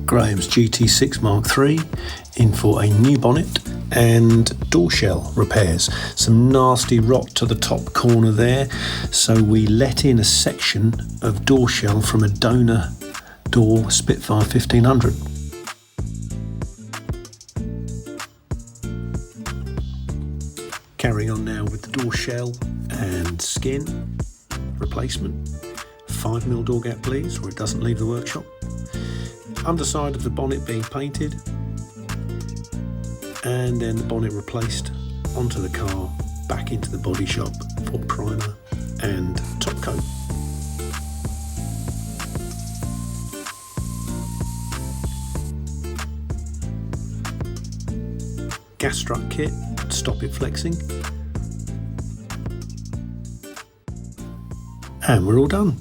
Graham's GT6 MK3 in for a new bonnet and door shell repairs. Some nasty rot to the top corner there, so we let in a section of door shell from a donor door Spitfire 1500. Carrying on now with the door shell and skin replacement. 5mm door gap please, or it doesn't leave the workshop. Underside of the bonnet being painted, and then the bonnet replaced onto the car, back into the body shop for primer and top coat. Gas strut kit to stop it flexing, and we're all done.